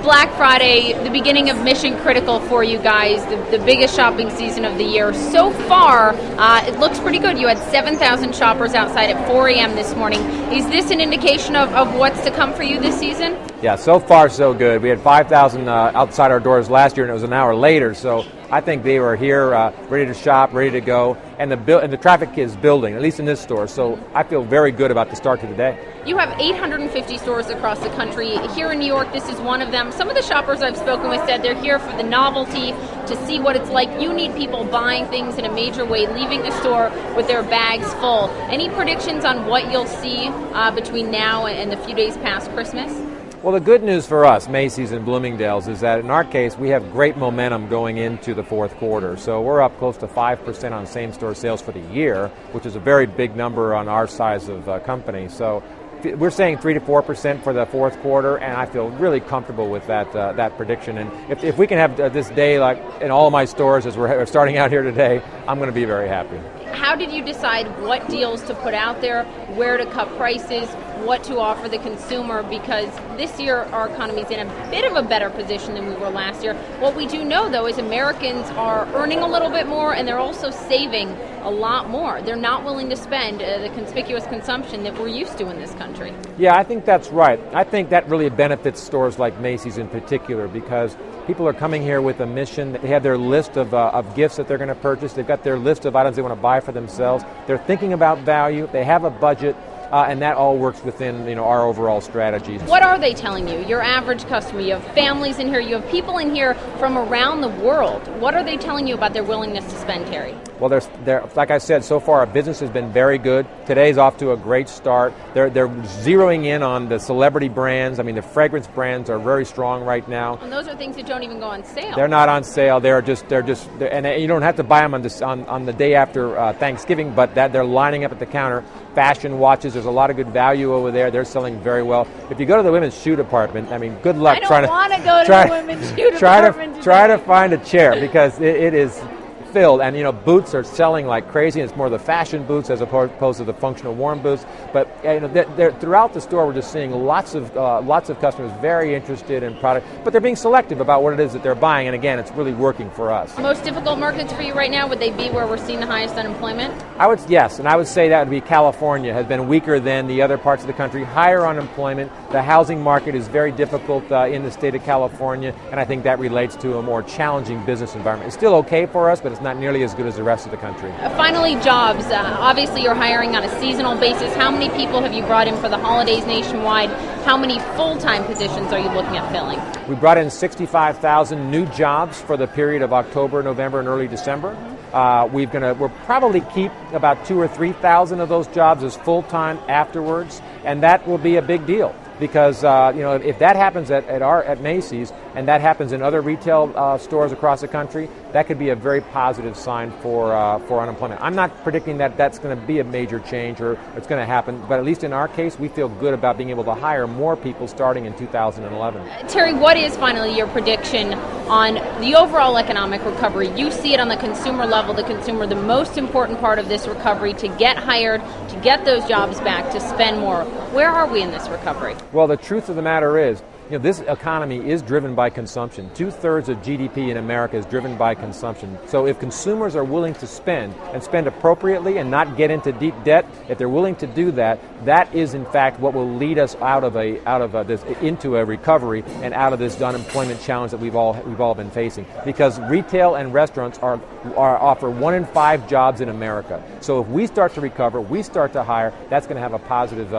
Black Friday, the beginning of mission critical for you guys, the biggest shopping season of the year. So far, it looks pretty good. You had 7,000 shoppers outside at 4 a.m. this morning. Is this an indication of what's to come for you this season? Yeah, so far so good. We had 5,000 outside our doors last year, and it was an hour later. So I think they were here, ready to shop, ready to go, and the traffic is building, at least in this store. So I feel very good about the start to the day. You have 850 stores across the country. Here in New York, this is one of them. Some of the shoppers I've spoken with said they're here for the novelty, to see what it's like. You need people buying things in a major way, leaving the store with their bags full. Any predictions on what you'll see between now and the few days past Christmas? Well, the good news for us, Macy's and Bloomingdale's, is that in our case, we have great momentum going into the fourth quarter. So we're up close to 5% on same-store sales for the year, which is a very big number on our size of company. So we're saying 3 to 4% for the fourth quarter, and I feel really comfortable with that prediction. And if we can have this day like in all of my stores as we're starting out here today, I'm going to be very happy. How did you decide what deals to put out there, where to cut prices, what to offer the consumer? Because this year our economy is in a bit of a better position than we were last year. What we do know, though, is Americans are earning a little bit more, and they're also saving a lot more. They're not willing to spend the conspicuous consumption that we're used to in this country. Yeah, I think that's right. I think that really benefits stores like Macy's in particular, because people are coming here with a mission. They have their list of gifts that they're going to purchase. They've got their list of items they want to buy for themselves. They're thinking about value. They have a budget. And that all works within our overall strategies. What are they telling you? Your average customer, you have families in here, you have people in here from around the world. What are they telling you about their willingness to spend, Terry? Well, they're, like I said, so far our business has been very good. Today's off to a great start. They're zeroing in on the celebrity brands. I mean, the fragrance brands are very strong right now. And those are things that don't even go on sale. They're not on sale. They're and you don't have to buy them on the day after Thanksgiving, but they're lining up at the counter. Fashion watches, there's a lot of good value over there. They're selling very well. If you go to the women's shoe department, I mean, good luck trying to go to the women's shoe department. Try to find a chair, because it is filled, and boots are selling like crazy. It's more the fashion boots as opposed to the functional warm boots. But throughout the store, we're just seeing lots of customers very interested in product, but they're being selective about what it is that they're buying. And again, it's really working for us. Most difficult markets for you right now, would they be where we're seeing the highest unemployment? Yes, and I would say that would be California. Has been weaker than the other parts of the country. Higher unemployment. The housing market is very difficult in the state of California, and I think that relates to a more challenging business environment. It's still okay for us, but it's not nearly as good as the rest of the country. Finally, jobs. Obviously, you're hiring on a seasonal basis. How many people have you brought in for the holidays nationwide? How many full-time positions are you looking at filling? We brought in 65,000 new jobs for the period of October, November, and early December. We'll probably keep about 2,000 or 3,000 of those jobs as full-time afterwards, and that will be a big deal. Because if that happens at Macy's, and that happens in other retail stores across the country, that could be a very positive sign for unemployment. I'm not predicting that that's going to be a major change or it's going to happen, but at least in our case, we feel good about being able to hire more people starting in 2011. Terry, what is finally your prediction on the overall economic recovery? You see it on the consumer level, the most important part of this recovery, to get hired, to get those jobs back, to spend more. Where are we in this recovery? Well, the truth of the matter is, this economy is driven by consumption. 2/3 of GDP in America is driven by consumption. So if consumers are willing to spend and spend appropriately and not get into deep debt, if they're willing to do that, that is in fact what will lead us into a recovery and out of this unemployment challenge that we've all been facing. Because retail and restaurants offer 1 in 5 jobs in America. So if we start to recover, we start to hire, that's going to have a positive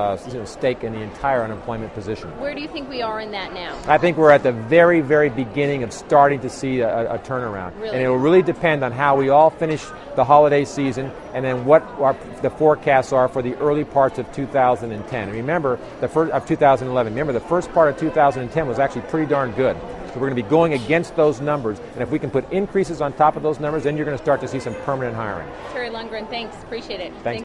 stake in the entire unemployment position. Where do you think we are in that now? I think we're at the very, very beginning of starting to see a turnaround. Really? And it will really depend on how we all finish the holiday season and then what the forecasts are for the early parts of 2010. And remember, of 2011. Remember, the first part of 2010 was actually pretty darn good. So we're going to be going against those numbers. And if we can put increases on top of those numbers, then you're going to start to see some permanent hiring. Terry Lundgren, thanks. Appreciate it. Thanks.